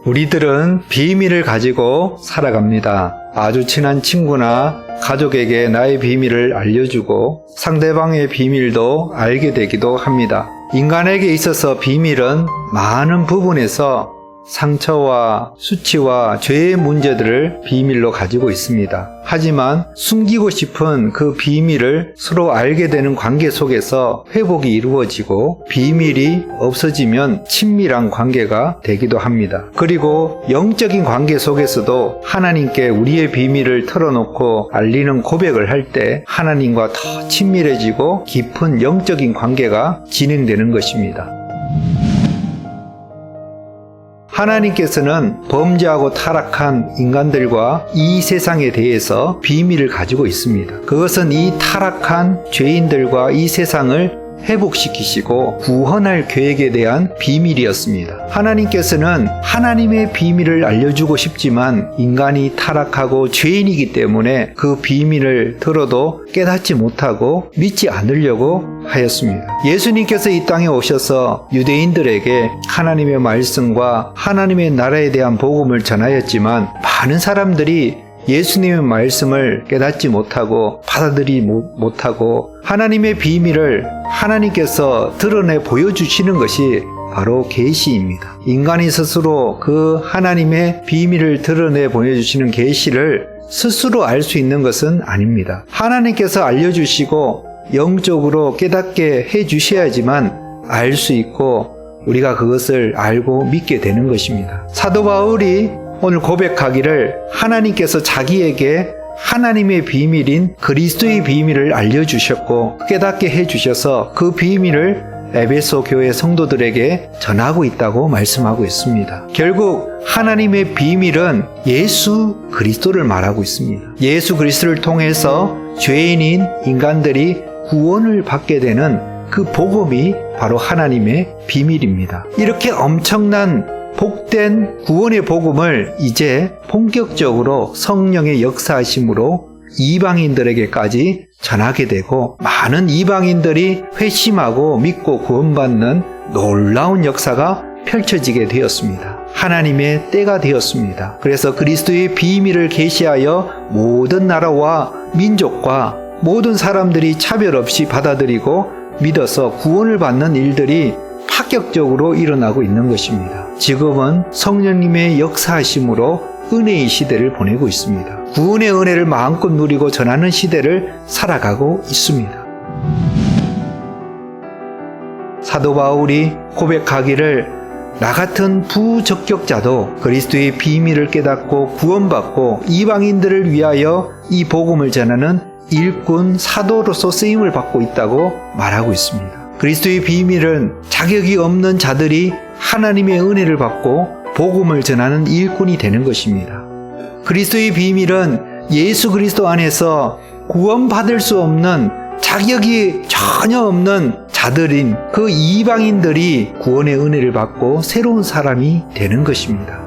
우리들은 비밀을 가지고 살아갑니다. 아주 친한 친구나 가족에게 나의 비밀을 알려주고 상대방의 비밀도 알게 되기도 합니다. 인간에게 있어서 비밀은 많은 부분에서 상처와 수치와 죄의 문제들을 비밀로 가지고 있습니다. 하지만 숨기고 싶은 그 비밀을 서로 알게 되는 관계 속에서 회복이 이루어지고 비밀이 없어지면 친밀한 관계가 되기도 합니다. 그리고 영적인 관계 속에서도 하나님께 우리의 비밀을 털어놓고 알리는 고백을 할 때 하나님과 더 친밀해지고 깊은 영적인 관계가 진행되는 것입니다. 하나님께서는 범죄하고 타락한 인간들과 이 세상에 대해서 비밀을 가지고 있습니다. 그것은 이 타락한 죄인들과 이 세상을 회복시키시고 구원할 계획에 대한 비밀이었습니다. 하나님께서는 하나님의 비밀을 알려주고 싶지만 인간이 타락하고 죄인이기 때문에 그 비밀을 들어도 깨닫지 못하고 믿지 않으려고 하였습니다. 예수님께서 이 땅에 오셔서 유대인들에게 하나님의 말씀과 하나님의 나라에 대한 복음을 전하였지만 많은 사람들이 예수님의 말씀을 깨닫지 못하고 받아들이지 못하고 하나님의 비밀을 하나님께서 드러내 보여주시는 것이 바로 계시입니다. 인간이 스스로 그 하나님의 비밀을 드러내 보여주시는 계시를 스스로 알 수 있는 것은 아닙니다. 하나님께서 알려주시고 영적으로 깨닫게 해주셔야지만 알 수 있고 우리가 그것을 알고 믿게 되는 것입니다. 사도 바울이 오늘 고백하기를 하나님께서 자기에게 하나님의 비밀인 그리스도의 비밀을 알려주셨고 깨닫게 해주셔서 그 비밀을 에베소 교회 성도들에게 전하고 있다고 말씀하고 있습니다. 결국 하나님의 비밀은 예수 그리스도를 말하고 있습니다. 예수 그리스도를 통해서 죄인인 인간들이 구원을 받게 되는 그 복음이 바로 하나님의 비밀입니다. 이렇게 엄청난 복된 구원의 복음을 이제 본격적으로 성령의 역사하심으로 이방인들에게까지 전하게 되고 많은 이방인들이 회심하고 믿고 구원받는 놀라운 역사가 펼쳐지게 되었습니다. 하나님의 때가 되었습니다. 그래서 그리스도의 비밀을 계시하여 모든 나라와 민족과 모든 사람들이 차별 없이 받아들이고 믿어서 구원을 받는 일들이 파격적으로 일어나고 있는 것입니다. 지금은 성령님의 역사하심으로 은혜의 시대를 보내고 있습니다. 구원의 은혜를 마음껏 누리고 전하는 시대를 살아가고 있습니다. 사도 바울이 고백하기를 나 같은 부적격자도 그리스도의 비밀을 깨닫고 구원받고 이방인들을 위하여 이 복음을 전하는 일꾼 사도로서 쓰임을 받고 있다고 말하고 있습니다. 그리스도의 비밀은 자격이 없는 자들이 하나님의 은혜를 받고 복음을 전하는 일꾼이 되는 것입니다. 그리스도의 비밀은 예수 그리스도 안에서 구원받을 수 없는 자격이 전혀 없는 자들인 그 이방인들이 구원의 은혜를 받고 새로운 사람이 되는 것입니다.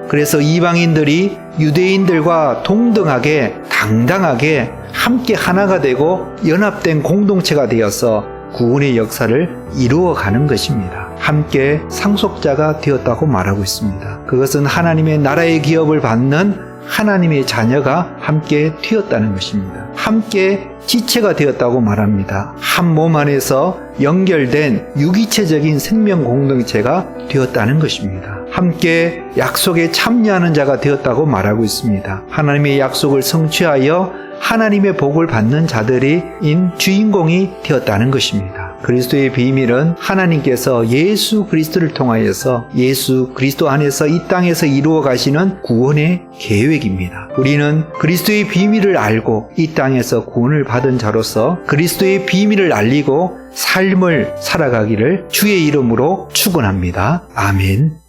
그래서 이방인들이 유대인들과 동등하게 당당하게 함께 하나가 되고 연합된 공동체가 되어서 구원의 역사를 이루어가는 것입니다. 함께 상속자가 되었다고 말하고 있습니다. 그것은 하나님의 나라의 기업을 받는 하나님의 자녀가 함께 되었다는 것입니다. 함께 지체가 되었다고 말합니다. 한 몸 안에서 연결된 유기체적인 생명 공동체가 되었다는 것입니다. 함께 약속에 참여하는 자가 되었다고 말하고 있습니다. 하나님의 약속을 성취하여 하나님의 복을 받는 자들인 주인공이 되었다는 것입니다. 그리스도의 비밀은 하나님께서 예수 그리스도를 통하여서 예수 그리스도 안에서 이 땅에서 이루어 가시는 구원의 계획입니다. 우리는 그리스도의 비밀을 알고 이 땅에서 구원을 받은 자로서 그리스도의 비밀을 알리고 삶을 살아가기를 주의 이름으로 축원합니다. 아멘.